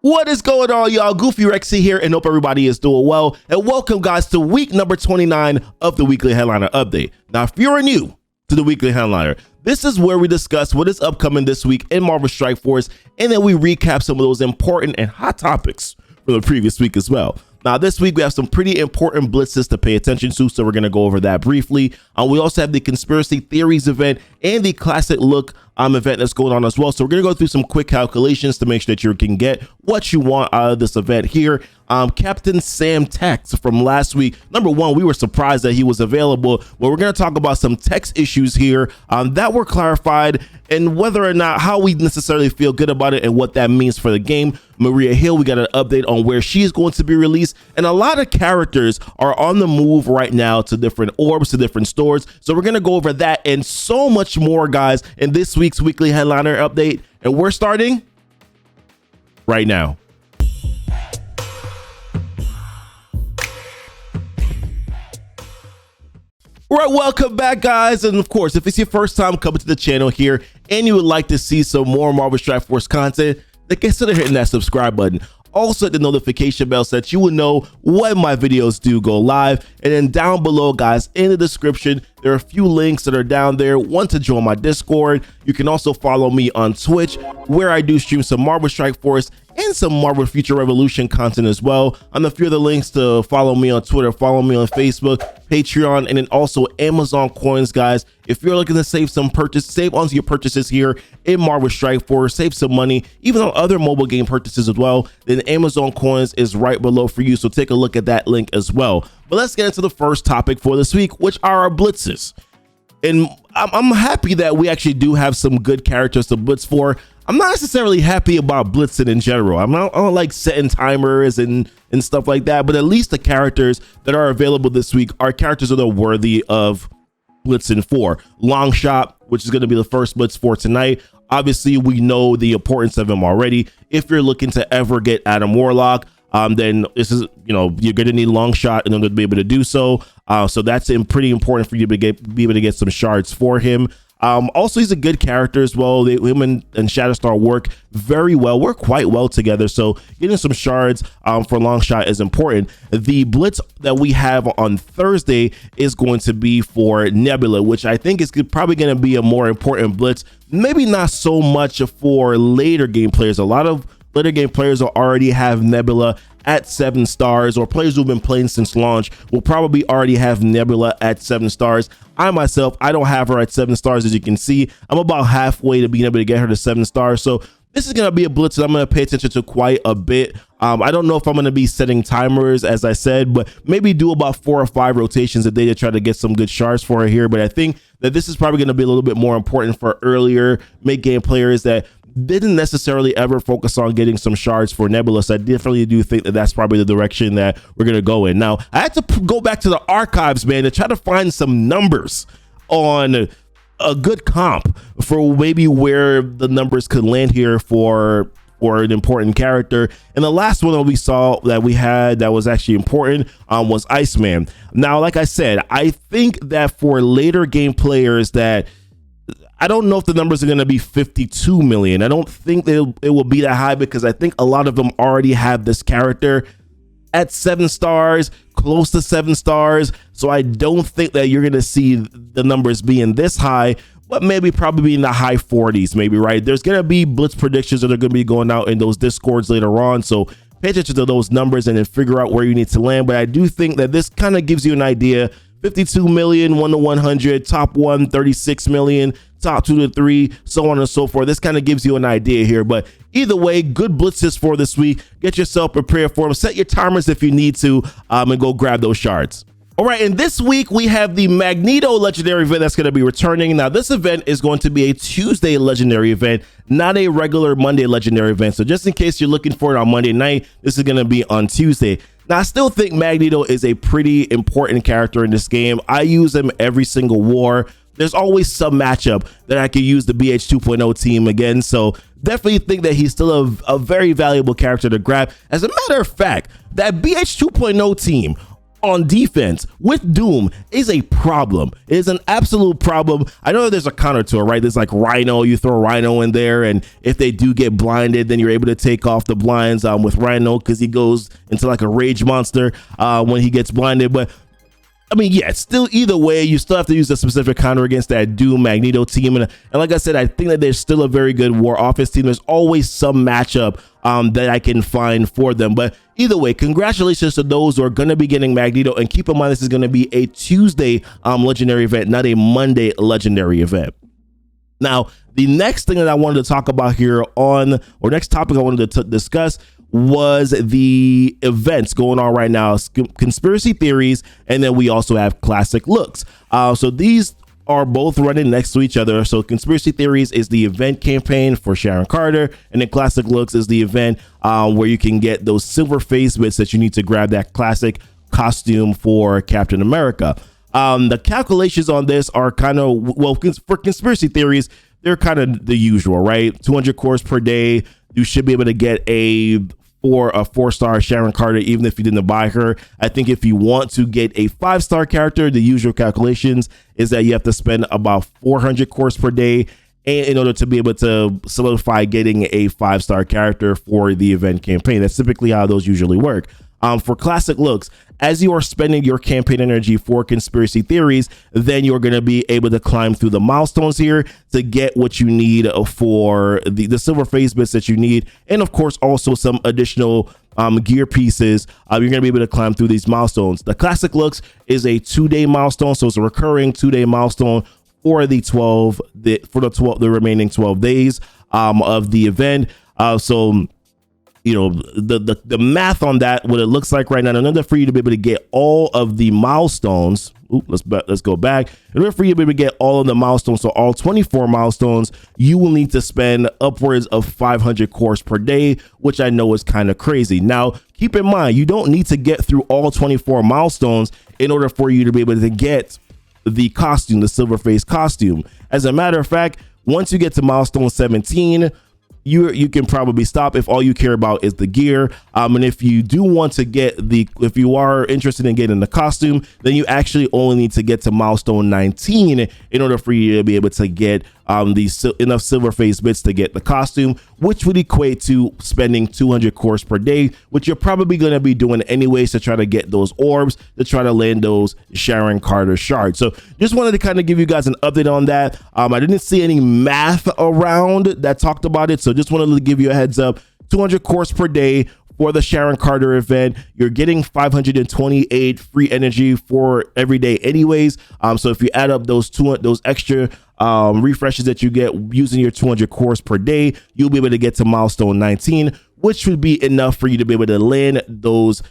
What is going on, y'all? Goofy Rexy here, and hope everybody is doing well. And welcome, guys, to week number 29 of the Weekly Headliner Update. Now, if you're new to the Weekly Headliner, this is where we discuss what is upcoming this week in Marvel Strike Force, and then we recap some of those important and hot topics from the previous week as well. Now, this week, we have some pretty important blitzes to pay attention to, so we're going to go over that briefly. We also have the Conspiracy Theories event and the Classic Look event that's going on as well. So we're going to go through some quick calculations to make sure that you can get what you want out of this event here. Captain Sam Tex from last week. Number one, we were surprised that he was available, but we're going to talk about some text issues here that were clarified and whether or not how we necessarily feel good about it and what that means for the game. Maria Hill, we got an update on where she's going to be released, and a lot of characters are on the move right now to different orbs, to different stores. So we're going to go over that and so much more, guys, in this week's Weekly Headliner Update, and we're starting right now. All right, welcome back, guys, and of course, if it's your first time coming to the channel here and you would like to see some more Marvel Strike Force content, then consider hitting that subscribe button. Also hit the notification bell so that you will know when my videos do go live. And then down below, guys, in the description, there are a few links that are down there. One to join my Discord. You can also follow me on Twitch, where I do stream some Marvel Strike Force and some Marvel Future Revolution content as well. On a few of the links to follow me on Twitter, follow me on Facebook, Patreon, and then also Amazon coins, guys. If you're looking to save onto your purchases here in Marvel Strike Force, save some money, even on other mobile game purchases as well, then Amazon coins is right below for you. So take a look at that link as well. But let's get into the first topic for this week, which are our blitzes. And I'm happy that we actually do have some good characters to blitz for. I'm not necessarily happy about blitzing in general. I don't like setting timers and stuff like that, but at least the characters that are available this week are characters that are worthy of blitzing for. Longshot, which is going to be the first blitz for tonight. Obviously, we know the importance of him already. If you're looking to ever get Adam Warlock, then this is, you're going to need Longshot and I'm going to be able to do so. So that's pretty important for you to be able to get some shards for him. Also, he's a good character as well. Him and Shatterstar work quite well together. So getting some shards for Longshot is important. The blitz that we have on Thursday is going to be for Nebula, which I think is probably going to be a more important blitz. Maybe not so much for later game players. A lot of later game players will already have Nebula at 7 stars, or players who've been playing since launch will probably already have Nebula at 7 stars. I myself, I don't have her at 7 stars. As you can see, I'm about halfway to being able to get her to 7 stars. So this is going to be a blitz that I'm going to pay attention to quite a bit. I don't know if I'm going to be setting timers, as I said, but maybe do about 4 or 5 rotations a day to try to get some good shards for her here. But I think that this is probably going to be a little bit more important for earlier mid-game players that didn't necessarily ever focus on getting some shards for Nebula. So I definitely do think that that's probably the direction that we're going to go in. Now, I had to go back to the archives, man, to try to find some numbers on a good comp for maybe where the numbers could land here for an important character. And the last one that we saw that we had that was actually important was Iceman. Now, like I said, I think that for later game players that I don't know if the numbers are going to be 52 million. I don't think that it will be that high because I think a lot of them already have this character at 7 stars, close to 7 stars. So I don't think that you're going to see the numbers being this high, but maybe probably in the high 40s, maybe, right? There's going to be blitz predictions that are going to be going out in those Discords later on. So pay attention to those numbers and then figure out where you need to land. But I do think that this kind of gives you an idea. 52 million, 1 to 100, top 1, 36 million, top 2 to 3, so on and so forth. This kind of gives you an idea here, but either way, good blitzes for this week. Get yourself prepared for them. Set your timers if you need to, and go grab those shards. All right, and this week we have the Magneto Legendary event that's going to be returning. Now, this event is going to be a Tuesday Legendary event, not a regular Monday Legendary event. So just in case you're looking for it on Monday night, this is going to be on Tuesday. Now, I still think Magneto is a pretty important character in this game. I use him every single war. There's always some matchup that I could use the BH 2.0 team again. So definitely think that he's still a very valuable character to grab. As a matter of fact, that BH 2.0 team on defense with Doom is a problem. It is an absolute problem. I know there's a counter to it, right? There's like Rhino, you throw Rhino in there, and if they do get blinded, then you're able to take off the blinds with Rhino, because he goes into like a rage monster when he gets blinded. But I mean, yeah, still either way, you still have to use a specific counter against that Doom Magneto team. And like I said, I think that there's still a very good War Offense team. There's always some matchup that I can find for them. But either way, congratulations to those who are going to be getting Magneto. And keep in mind, this is going to be a Tuesday legendary event, not a Monday legendary event. Now, the next thing that I wanted to talk about here next topic I wanted to discuss was the events going on right now, conspiracy theories, and then we also have classic looks. So these are both running next to each other. So conspiracy theories is the event campaign for Sharon Carter, and then classic looks is the event where you can get those silver face bits that you need to grab that classic costume for Captain America. The calculations on this are kind of, well, for conspiracy theories, they're kind of the usual, right? 200 cores per day. You should be able to get a 4-star Sharon Carter, even if you didn't buy her. I think if you want to get a 5-star character, the usual calculations is that you have to spend about 400 cores per day in order to be able to solidify getting a 5-star character for the event campaign. That's typically how those usually work. For classic looks, as you are spending your campaign energy for conspiracy theories, then you're going to be able to climb through the milestones here to get what you need for the silver face bits that you need. And of course, also some additional gear pieces. You're going to be able to climb through these milestones. The classic looks is a 2-day milestone. So it's a recurring 2-day milestone for the remaining 12 days of the event. You know, the math on that, what it looks like right now, in order for you to be able to get all of the milestones, let's go back. In order for you to be able to get all of the milestones, so all 24 milestones, you will need to spend upwards of 500 cores per day, which I know is kind of crazy. Now, keep in mind, you don't need to get through all 24 milestones in order for you to be able to get the costume, the silver face costume. As a matter of fact, once you get to milestone 17, you can probably stop if all you care about is the gear. And if you do want to if you are interested in getting the costume, then you actually only need to get to milestone 19 in order for you to be able to get enough silver face bits to get the costume, which would equate to spending 200 cores per day, which you're probably going to be doing anyways to try to get those orbs, to try to land those Sharon Carter shards. So just wanted to kind of give you guys an update on that. I didn't see any math around that talked about it, so just wanted to give you a heads up. 200 cores per day for the Sharon Carter event. You're getting 528 free energy for every day anyways. So if you add up those extra refreshes that you get using your 200 cores per day, you'll be able to get to milestone 19, which would be enough for you to be able to land those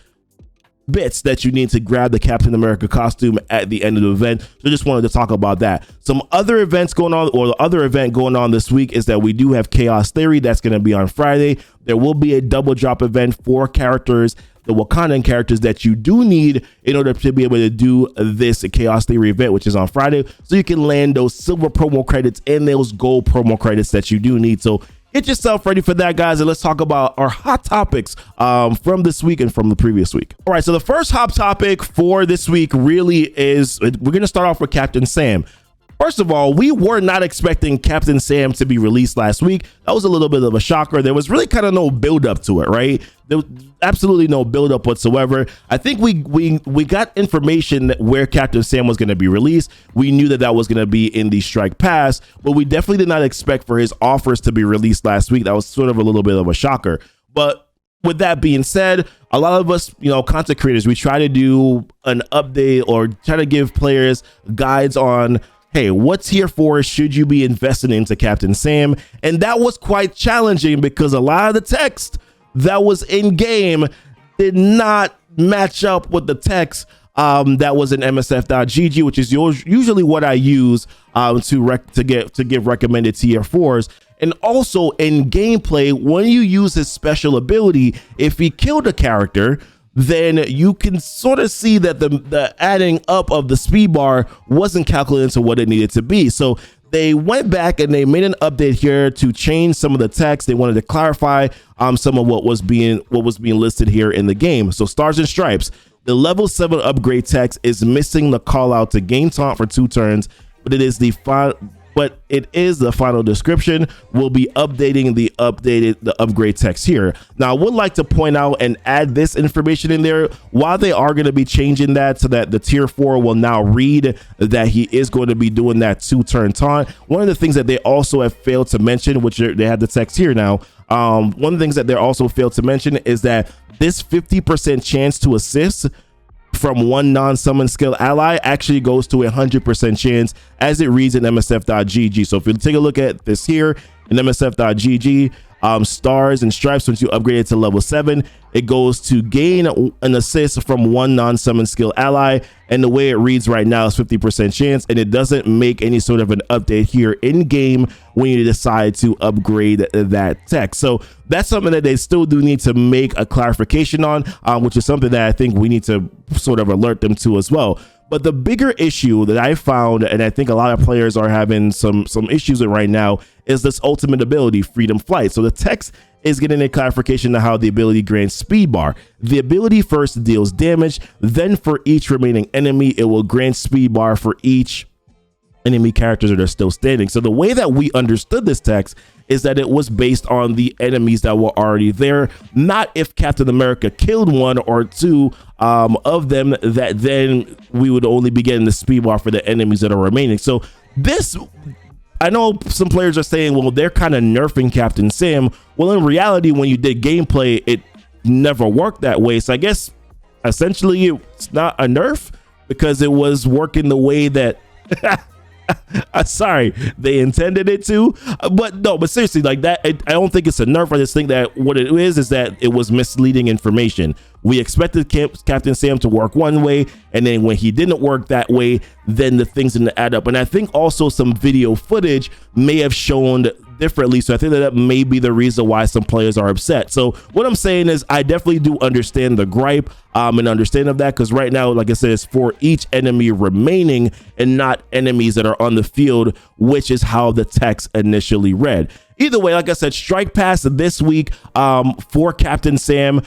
bits that you need to grab the Captain America costume at the end of the event. So just wanted to talk about that. Some other events going on, or the other event going on this week, is that we do have Chaos Theory. That's going to be on Friday. There will be a double drop event for characters, the Wakandan characters that you do need in order to be able to do this Chaos Theory event, which is on Friday. So you can land those silver promo credits and those gold promo credits that you do need. So get yourself ready for that, guys, and let's talk about our hot topics from this week and from the previous week. All right, so the first hot topic for this week really is, we're going to start off with Captain Sam. First of all, we were not expecting Captain Sam to be released last week. That was a little bit of a shocker. There was really kind of no build up to it, right? There was absolutely no build up whatsoever. I think we got information that where Captain Sam was going to be released. We knew that was going to be in the Strike Pass, but we definitely did not expect for his offers to be released last week. That was sort of a little bit of a shocker. But with that being said, a lot of us, content creators, we try to do an update or try to give players guides on, hey, what's here for? Should you be investing into Captain Sam? And that was quite challenging because a lot of the text that was in game did not match up with the text that was in MSF.gg, which is usually what I use to give recommended tier 4s. And also in gameplay, when you use his special ability, if he killed a character, then you can sort of see that the adding up of the speed bar wasn't calculated to what it needed to be. So they went back and they made an update here to change some of the text. They wanted to clarify some of what was being listed here in the game. So Stars and Stripes. The level 7 upgrade text is missing the call out to gain taunt for 2 turns, but it is the final description. We'll be updating the upgrade text here. Now, I would like to point out and add this information in there. While they are going to be changing that so that the tier 4 will now read that he is going to be doing that 2-turn taunt, one of the things that they also have failed to mention, which they have the text here now, one of the things that they also failed to mention is that this 50% chance to assist from one non-summon skill ally actually goes to 100% chance as it reads in msf.gg. So if you take a look at this here in msf.gg, stars and stripes, once you upgrade it to level 7, it goes to gain an assist from one non-summon skill ally, and the way it reads right now is 50% chance, and it doesn't make any sort of an update here in game when you decide to upgrade that text. So that's something that they still do need to make a clarification on, which is something that I think we need to sort of alert them to as well. But the bigger issue that I found, and I think a lot of players are having some issues with right now, is this ultimate ability, Freedom Flight. So the text is getting a clarification of how the ability grants speed bar. The ability first deals damage, then for each remaining enemy, it will grant speed bar for each enemy characters that are still standing. So the way that we understood this text is that it was based on the enemies that were already there, not if Captain America killed 1 or 2 of them, that then we would only be getting the speed bar for the enemies that are remaining. So this, I know some players are saying, well, they're kind of nerfing Captain Sam. Well, in reality, when you did gameplay, it never worked that way. So I guess essentially it's not a nerf because it was working the way that sorry, they intended it to, but no, but seriously, like that, I don't think it's a nerf. I just think that what it is that it was misleading information. We expected Captain Sam to work one way, and then when he didn't work that way, then the things didn't add up. And I think also some video footage may have shown differently, so I think that may be the reason why some players are upset. So what I'm saying is I definitely do understand the gripe and understand of that, because right now, like I said, it's for each enemy remaining and not enemies that are on the field, which is how the text initially read. Either way, like I said, strike pass this week for Captain Sam.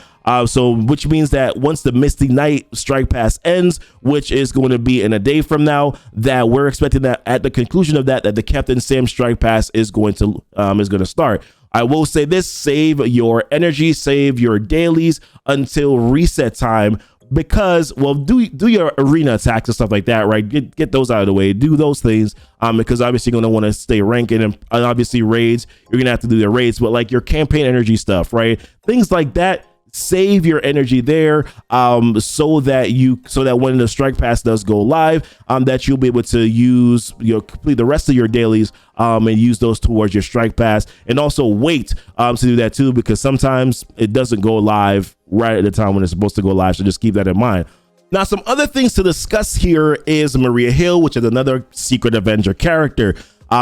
So which means that once the Misty Night strike pass ends, which is going to be in a day from now, that we're expecting that at the conclusion of that the Captain Sam strike pass is going to start. I will say this: save your energy, save your dailies until reset time, because, well, do your arena attacks and stuff like that, right? Get those out of the way, do those things, because obviously you're going to want to stay ranking, and obviously raids, you're going to have to do the raids, but like your campaign energy stuff, right? Things like that, save your energy there, so that when the strike pass does go live, that you'll be able to use complete the rest of your dailies and use those towards your strike pass, and also wait to do that too, because sometimes it doesn't go live right at the time when it's supposed to go live, so just keep that in mind. Now, some other things to discuss here is Maria Hill, which is another Secret Avenger character.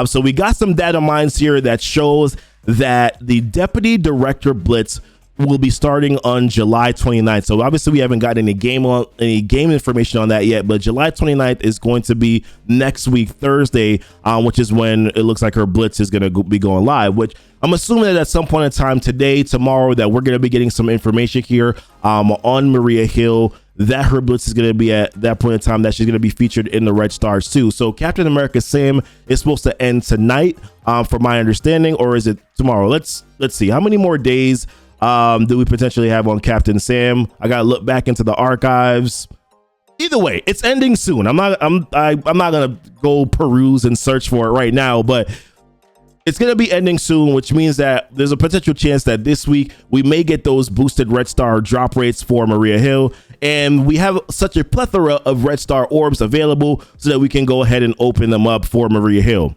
So we got some data mines here that shows that the Deputy Director Blitz will be starting on July 29th. So obviously we haven't got any game information on that yet, but July 29th is going to be next week, Thursday, which is when it looks like her blitz is going to be going live, which I'm assuming that at some point in time today, tomorrow, that we're going to be getting some information here on Maria Hill, that her blitz is going to be at that point in time, that she's going to be featured in the Red Stars too. So Captain America Sam is supposed to end tonight, from my understanding, or is it tomorrow? Let's see, how many more days do we potentially have on Captain Sam? I gotta look back into the archives. Either way, it's ending soon. I'm not gonna go peruse and search for it right now, but it's gonna be ending soon, which means that there's a potential chance that this week we may get those boosted Red Star drop rates for Maria Hill, and we have such a plethora of Red Star orbs available so that we can go ahead and open them up for Maria Hill.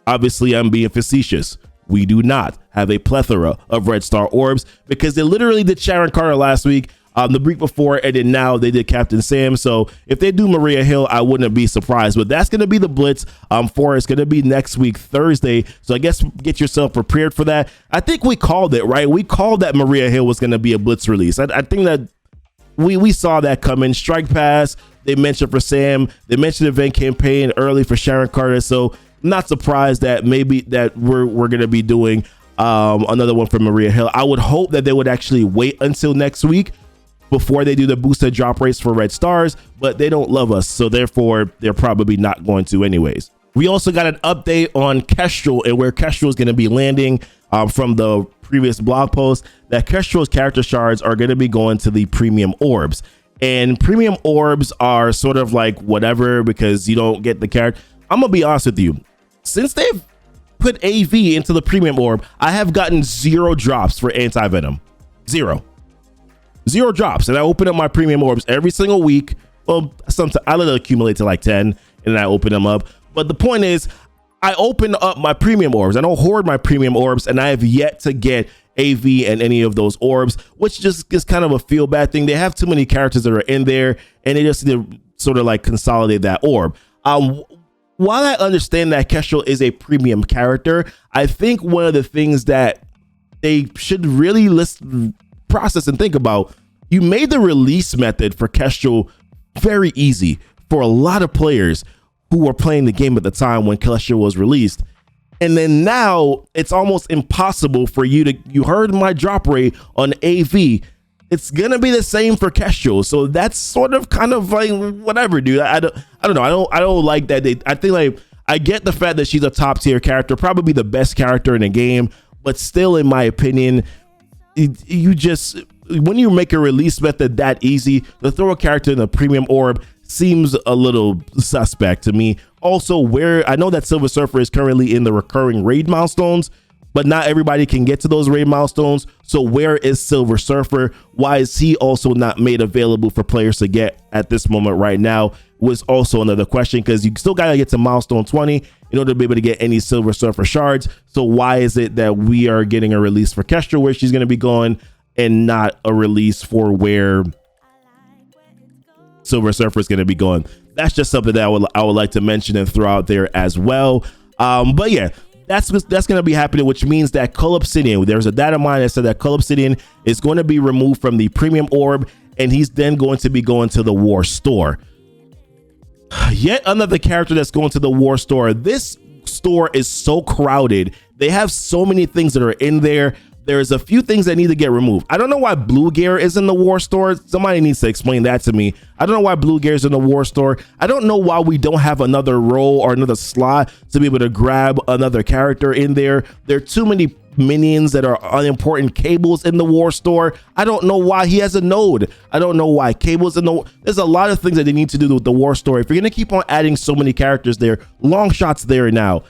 Obviously, I'm being facetious. We do not have a plethora of Red Star orbs, because they literally did Sharon Carter last week, the week before, and then now they did Captain Sam. So if they do Maria Hill, I wouldn't be surprised, but that's going to be the blitz for it's going to be next week, Thursday. So I guess get yourself prepared for that. I think we called it, right? We called that Maria Hill was going to be a blitz release. I think that we saw that coming. Strike pass, they mentioned for Sam, they mentioned event campaign early for Sharon Carter. So not surprised that maybe that we're going to be doing another one for Maria Hill. I would hope that they would actually wait until next week before they do the boosted drop rates for red stars, but they don't love us, so therefore they're probably not going to anyways. We also got an update on Kestrel and where Kestrel is going to be landing from the previous blog post, that Kestrel's character shards are going to be going to the premium orbs. And premium orbs are sort of like whatever, because you don't get the character. I'm gonna be honest with you, since they've put AV into the premium orb, I have gotten 0 drops for anti-venom. 0 drops. And I open up my premium orbs every single week. Well, sometimes I let it accumulate to like 10 and then I open them up. But the point is, I open up my premium orbs. I don't hoard my premium orbs, and I have yet to get AV and any of those orbs, which just is kind of a feel bad thing. They have too many characters that are in there, and they just need to sort of like consolidate that orb. While I understand that Kestrel is a premium character, I think one of the things that they should really process and think about, you made the release method for Kestrel very easy for a lot of players who were playing the game at the time when Kestrel was released. And then now it's almost impossible for you heard my drop rate on AV. It's gonna be the same for Kestrel. So that's sort of kind of like whatever, dude. I don't know. I don't like that. I think like, I get the fact that she's a top tier character, probably the best character in the game, but still, in my opinion, you just, when you make a release method that easy, to throw a character in the premium orb seems a little suspect to me. Also, where I know that Silver Surfer is currently in the recurring raid milestones, but not everybody can get to those raid milestones. So where is Silver Surfer? Why is he also not made available for players to get at this moment right now? Was also another question, because you still gotta get to milestone 20 in order to be able to get any Silver Surfer shards. So why is it that we are getting a release for Kestrel where she's going to be going, and not a release for where Silver Surfer is going to be going? That's just something that I would like to mention and throw out there as well. But yeah, that's going to be happening, which means that Cull Obsidian, there's a data mine that said that Cull Obsidian is going to be removed from the premium orb, and he's then going to be going to the war store. Yet another character that's going to the war store. This store is so crowded. They have so many things that are in there. There's a few things that need to get removed. I don't know why Blue Gear is in the war store. Somebody needs to explain that to me. I don't know why Blue Gear is in the war store. I don't know why we don't have another role or another slot to be able to grab another character in there. There are too many minions that are unimportant cables in the war store. I don't know why he has a node. I don't know why cables in the, there's a lot of things that they need to do with the war store. If you're gonna keep on adding so many characters there, long shots there now,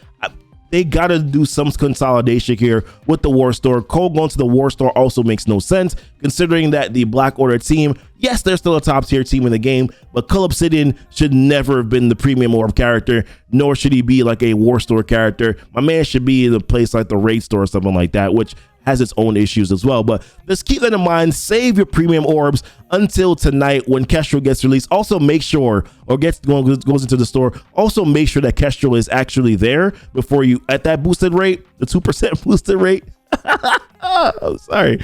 they gotta do some consolidation here with the war store. Cole going to the war store also makes no sense, considering that the Black Order team, yes, they're still a top tier team in the game, but Cull Obsidian should never have been the premium orb character, nor should he be like a war store character. My man should be in a place like the raid store or something like that, which has its own issues as well. But just keep that in mind. Save your premium orbs until tonight when Kestrel gets released. Also make sure, or goes into the store, also make sure that Kestrel is actually there before you, at that boosted rate, the 2% boosted rate. I'm sorry,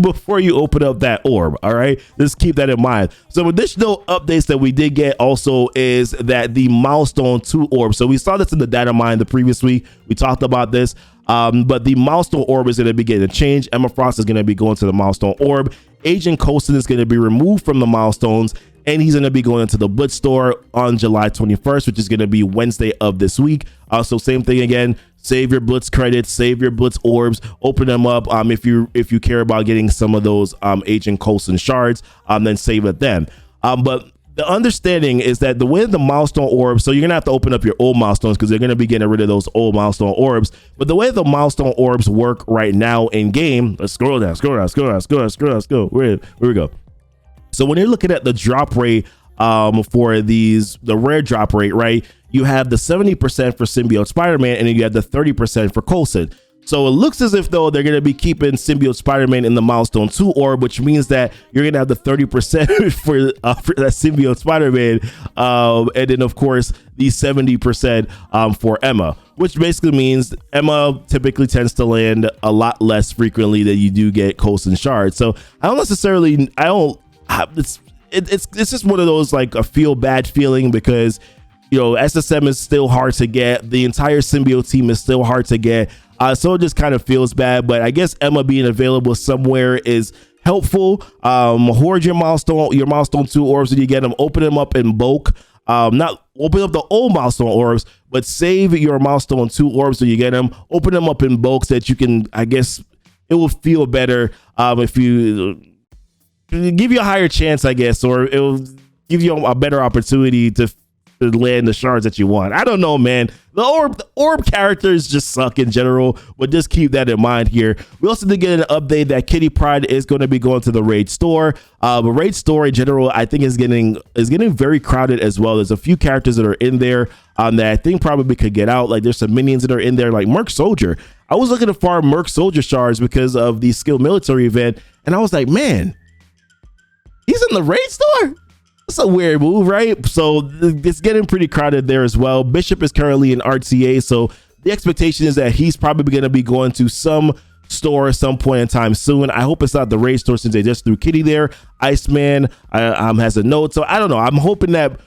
before you open up that orb. All right, just keep that in mind. Some additional updates that we did get also is that the milestone 2 orb, so we saw this in the data mine the previous week, we talked about this, but the milestone orb is going to be getting a change. Emma Frost is going to be going to the milestone orb. Agent Coulson is going to be removed from the milestones, and he's going to be going into the Blitz store on July 21st, which is going to be Wednesday of this week. So same thing again, save your Blitz credits, save your Blitz orbs, open them up if you care about getting some of those Agent Coulson shards, then save it then. But the understanding is that the way the milestone orbs, so you're gonna have to open up your old milestones because they're gonna be getting rid of those old milestone orbs. But the way the milestone orbs work right now in game, let's scroll down. Where we go. So when you're looking at the drop rate for the rare drop rate, right? You have the 70% for Symbiote Spider-Man, and then you have the 30% for Coulson. So it looks as if though they're going to be keeping Symbiote Spider-Man in the milestone 2 orb, which means that you're going to have the 30% for that Symbiote Spider-Man, and then of course the 70% for Emma, which basically means Emma typically tends to land a lot less frequently than you do get Coulson shards. So it's just one of those like a feel bad feeling because, you know, SSM is still hard to get. The entire symbiote team is still hard to get. So it just kind of feels bad. But I guess Emma being available somewhere is helpful. Hoard your milestone 2 orbs when you get them. Open them up in bulk. Not open up the old milestone orbs, but save your milestone 2 orbs when you get them. Open them up in bulk so that you can, I guess, it will feel better if you give you a higher chance, I guess, or it will give you a better opportunity to land the shards that you want. I don't know, man. The orb characters just suck in general, but just keep that in mind here. We also did get an update that Kitty Pryde is going to be going to the raid store. But raid store in general, I think is getting very crowded as well. There's a few characters that are in there that I think probably could get out. Like there's some minions that are in there, like Merc Soldier. I was looking to farm Merc Soldier shards because of the Skill Military event, and I was like, man, he's in the raid store? That's a weird move, right? So it's getting pretty crowded there as well. Bishop is currently in RTA, so the expectation is that he's probably going to be going to some store at some point in time soon. I hope it's not the raid store since they just threw Kitty there. Iceman has a note, so I don't know. I'm hoping that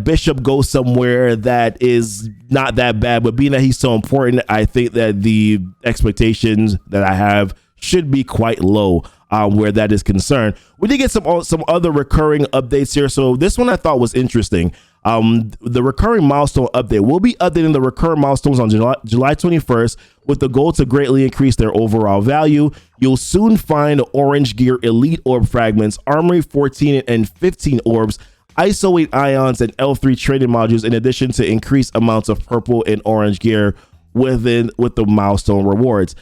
Bishop goes somewhere that is not that bad, but being that he's so important, I think that the expectations that I have should be quite low where that is concerned. We did get some other recurring updates here. So this one I thought was interesting. The recurring milestone update. We'll be updating the recurring milestones on July 21st with the goal to greatly increase their overall value. You'll soon find Orange Gear Elite Orb Fragments, Armory 14 and 15 Orbs, ISO 8 Ions, and L3 trading modules, in addition to increased amounts of purple and orange gear with the milestone rewards.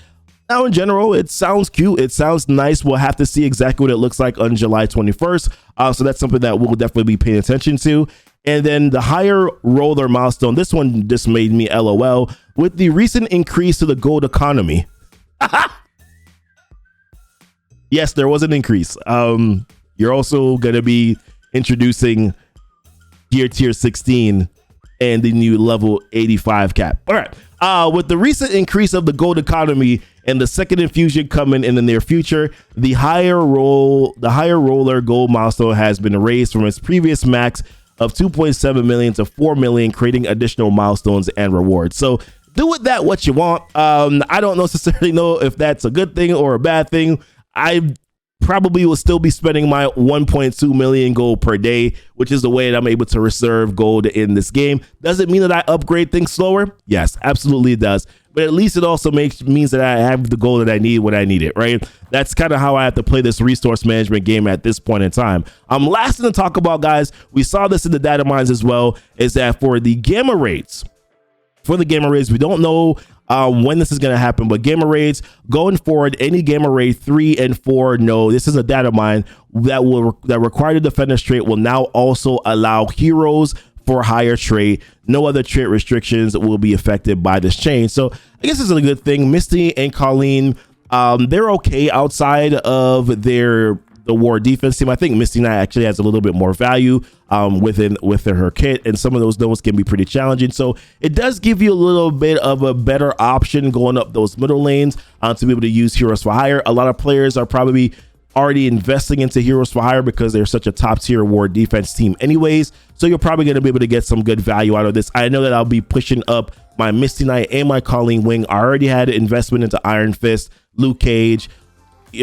Now, in general, it sounds cute. It sounds nice. We'll have to see exactly what it looks like on July 21st. So that's something that we'll definitely be paying attention to. And then the higher roller milestone. This one just made me LOL. With the recent increase to the gold economy. Yes, there was an increase. You're also going to be introducing gear tier 16 and the new level 85 cap. All right. With the recent increase of the gold economy and the second infusion coming in the near future, the higher roller gold milestone has been raised from its previous max of 2.7 million to 4 million, creating additional milestones and rewards. So do with that what you want. I don't necessarily know if that's a good thing or a bad thing. I probably will still be spending my 1.2 million gold per day, which is the way that I'm able to reserve gold in this game. Does it mean that I upgrade things slower? Yes, absolutely it does. But at least it also means that I have the gold that I need when I need it, right? That's kind of how I have to play this resource management game at this point in time. Last thing to talk about, guys, we saw this in the data mines as well, is that for the gamma raids, we don't know when this is going to happen, but gamma raids going forward, any gamma raid 3 and 4, no, this is a data mine that require the defender's trait will now also allow heroes for higher trait. No other trait restrictions will be affected by this change. So I guess this is a good thing. Misty and Colleen, they're okay outside of the war defense team. I think Misty Knight actually has a little bit more value within her kit, and some of those nodes can be pretty challenging. So it does give you a little bit of a better option going up those middle lanes to be able to use heroes for hire. A lot of players are probably already investing into heroes for hire because they're such a top tier war defense team anyways. So you're probably going to be able to get some good value out of this. I know that I'll be pushing up my Misty Knight and my Colleen Wing. I already had investment into Iron Fist, Luke Cage,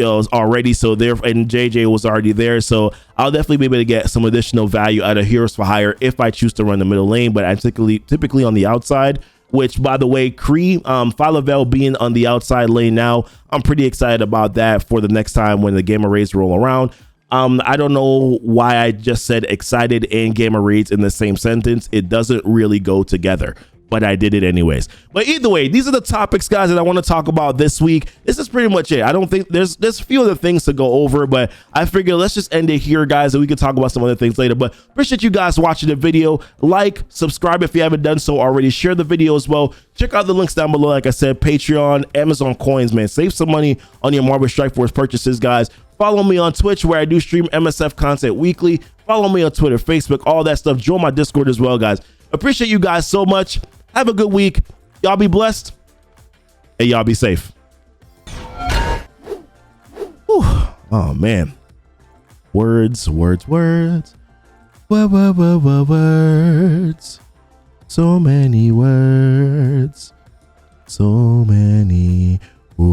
already, so there, and JJ was already there, so I'll definitely be able to get some additional value out of heroes for hire if I choose to run the middle lane. But I'm typically on the outside, which, by the way, Kree, Falavel being on the outside lane now, I'm pretty excited about that for the next time when the gamma raids roll around. I don't know why I just said excited and gamma raids in the same sentence. It doesn't really go together, but I did it anyways. But either way, these are the topics, guys, that I want to talk about this week. This is pretty much it. I don't think there's a few other things to go over, but I figure let's just end it here, guys, and we can talk about some other things later. But appreciate you guys watching the video. Like, subscribe if you haven't done so already. Share the video as well. Check out the links down below. Like I said, Patreon, Amazon coins, man. Save some money on your Marvel Strike Force purchases, guys. Follow me on Twitch, where I do stream MSF content weekly. Follow me on Twitter, Facebook, all that stuff. Join my Discord as well, guys. Appreciate you guys so much. Have a good week. Y'all be blessed. And y'all be safe. Whew. Oh, man. Words. Words. So many words. So many words.